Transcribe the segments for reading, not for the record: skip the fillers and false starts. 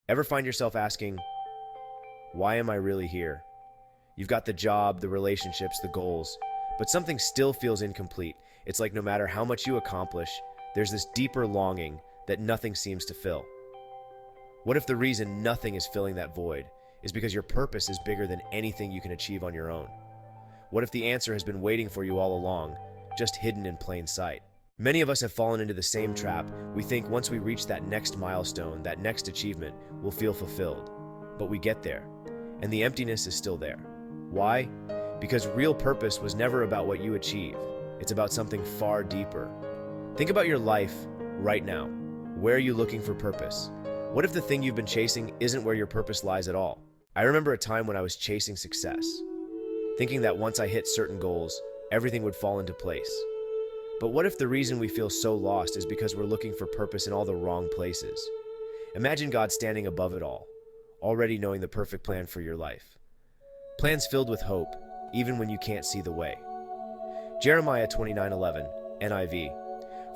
Ever find yourself asking, why am I really here? You've got the job, the relationships, the goals, but something still feels incomplete. It's like no matter how much you accomplish, there's this deeper longing that nothing seems to fill. What if the reason nothing is filling that void is because your purpose is bigger than anything you can achieve on your own? What if the answer has been waiting for you all along, just hidden in plain sight? Many of us have fallen into the same trap. We think once we reach that next milestone, that next achievement, we'll feel fulfilled. But we get there, and the emptiness is still there. Why? Because real purpose was never about what you achieve. It's about something far deeper. Think about your life right now. Where are you looking for purpose? What if the thing you've been chasing isn't where your purpose lies at all? I remember a time when I was chasing success, thinking that once I hit certain goals, everything would fall into place. But what if the reason we feel so lost is because we're looking for purpose in all the wrong places? Imagine God standing above it all, already knowing the perfect plan for your life. Plans filled with hope, even when you can't see the way. Jeremiah 29:11, NIV.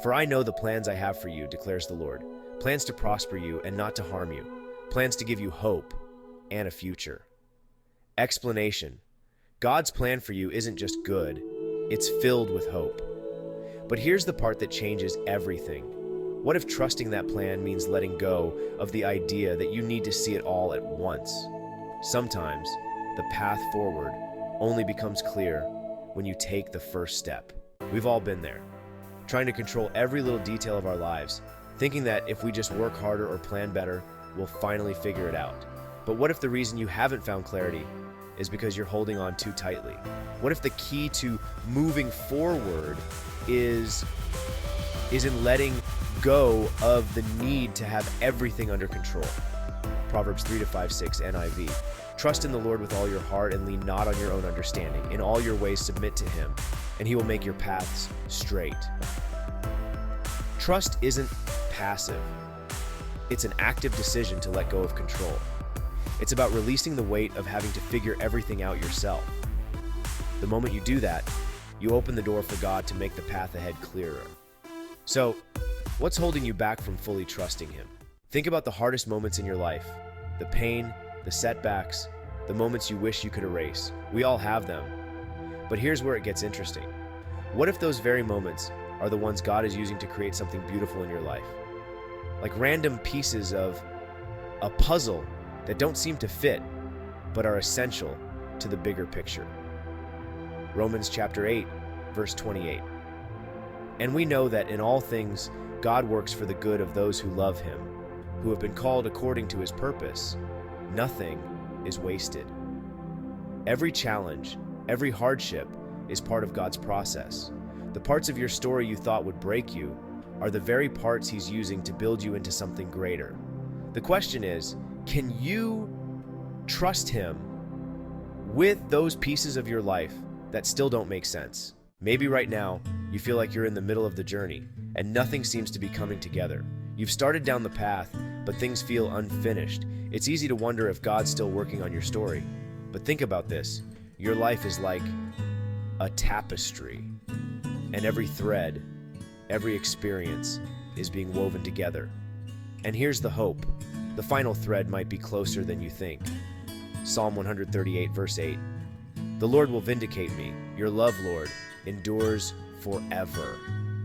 For I know the plans I have for you, declares the Lord. Plans to prosper you and not to harm you. Plans to give you hope and a future. Explanation. God's plan for you isn't just good, it's filled with hope. But here's the part that changes everything. What if trusting that plan means letting go of the idea that you need to see it all at once? Sometimes, the path forward only becomes clear when you take the first step. We've all been there, trying to control every little detail of our lives, thinking that if we just work harder or plan better, we'll finally figure it out. But what if the reason you haven't found clarity is because you're holding on too tightly? What if the key to moving forward is in letting go of the need to have everything under control? Proverbs 3-5-6 NIV. Trust in the Lord with all your heart and lean not on your own understanding. In all your ways submit to him, and he will make your paths straight. Trust isn't passive. It's an active decision to let go of control. It's about releasing the weight of having to figure everything out yourself. The moment you do that, you open the door for God to make the path ahead clearer. So, what's holding you back from fully trusting him? Think about the hardest moments in your life, the pain, the setbacks, the moments you wish you could erase. We all have them. But here's where it gets interesting. What if those very moments are the ones God is using to create something beautiful in your life? Like random pieces of a puzzle that don't seem to fit, but are essential to the bigger picture. Romans chapter 8, verse 28. And we know that in all things, God works for the good of those who love him, who have been called according to his purpose. Nothing is wasted. Every challenge, every hardship is part of God's process. The parts of your story you thought would break you are the very parts he's using to build you into something greater. The question is, can you trust him with those pieces of your life that still don't make sense? Maybe right now, you feel like you're in the middle of the journey and nothing seems to be coming together. You've started down the path, but things feel unfinished. It's easy to wonder if God's still working on your story. But think about this. Your life is like a tapestry, and every thread, every experience is being woven together. And here's the hope. The final thread might be closer than you think. Psalm 138, verse 8. The Lord will vindicate me. Your love, Lord, endures forever.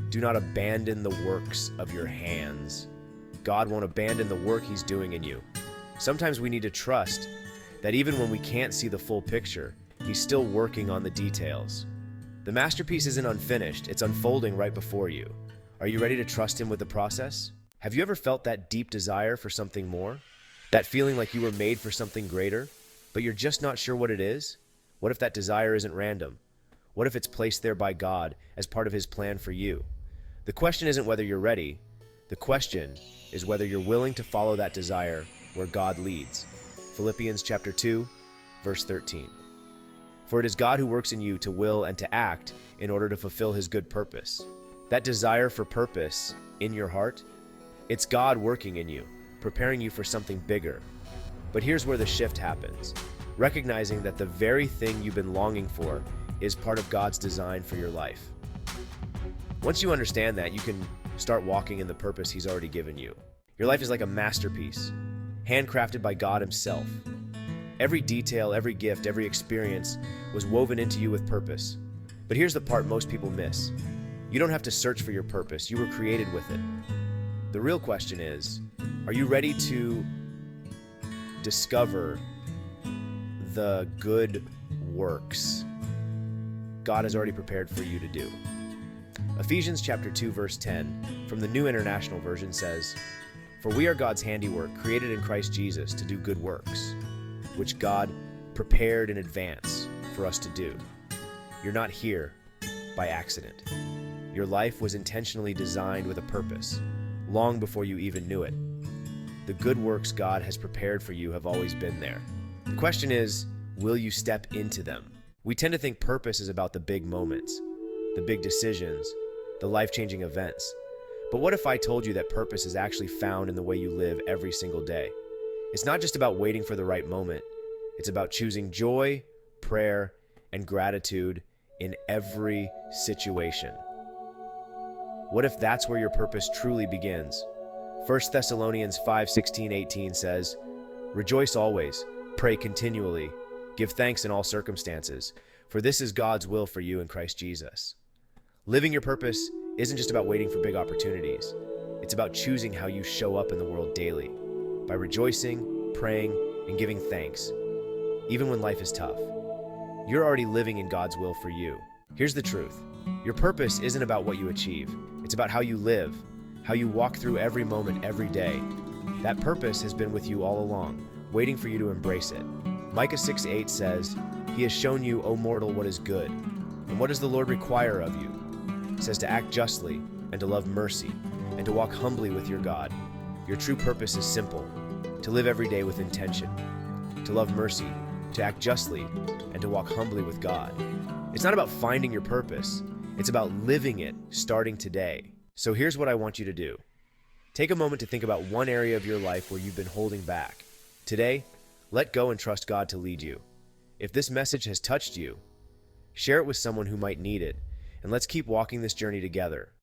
Do not abandon the works of your hands. God won't abandon the work he's doing in you. Sometimes we need to trust that even when we can't see the full picture, he's still working on the details. The masterpiece isn't unfinished, it's unfolding right before you. Are you ready to trust him with the process? Have you ever felt that deep desire for something more? That feeling like you were made for something greater, but you're just not sure what it is? What if that desire isn't random? What if it's placed there by God as part of his plan for you? The question isn't whether you're ready. The question is whether you're willing to follow that desire where God leads. Philippians chapter 2, verse 13. For it is God who works in you to will and to act in order to fulfill his good purpose. That desire for purpose in your heart, it's God working in you, preparing you for something bigger. But here's where the shift happens. Recognizing that the very thing you've been longing for is part of God's design for your life. Once you understand that, you can start walking in the purpose he's already given you. Your life is like a masterpiece, handcrafted by God Himself. Every detail, every gift, every experience was woven into you with purpose. But here's the part most people miss. You don't have to search for your purpose. You were created with it. The real question is, are you ready to discover the good works God has already prepared for you to do? Ephesians chapter 2, verse 10 from the New International Version says, "For we are God's handiwork, created in Christ Jesus to do good works, which God prepared in advance for us to do." You're not here by accident. Your life was intentionally designed with a purpose, long before you even knew it. The good works God has prepared for you have always been there. The question is, will you step into them? We tend to think purpose is about the big moments, the big decisions, the life-changing events. But what if I told you that purpose is actually found in the way you live every single day? It's not just about waiting for the right moment. It's about choosing joy, prayer, and gratitude in every situation. What if that's where your purpose truly begins? 1 Thessalonians 5:16-18 says, "Rejoice always, pray continually, give thanks in all circumstances, for this is God's will for you in Christ Jesus." Living your purpose isn't just about waiting for big opportunities. It's about choosing how you show up in the world daily, by rejoicing, praying, and giving thanks, even when life is tough. You're already living in God's will for you. Here's the truth. Your purpose isn't about what you achieve. It's about how you live, how you walk through every moment, every day. That purpose has been with you all along, waiting for you to embrace it. Micah 6:8 says, "He has shown you, O mortal, what is good. And what does the Lord require of you? It says to act justly, and to love mercy, and to walk humbly with your God." Your true purpose is simple: to live every day with intention, to love mercy, to act justly, and to walk humbly with God. It's not about finding your purpose. It's about living it starting today. So here's what I want you to do. Take a moment to think about one area of your life where you've been holding back. Today, let go and trust God to lead you. If this message has touched you, share it with someone who might need it, and let's keep walking this journey together.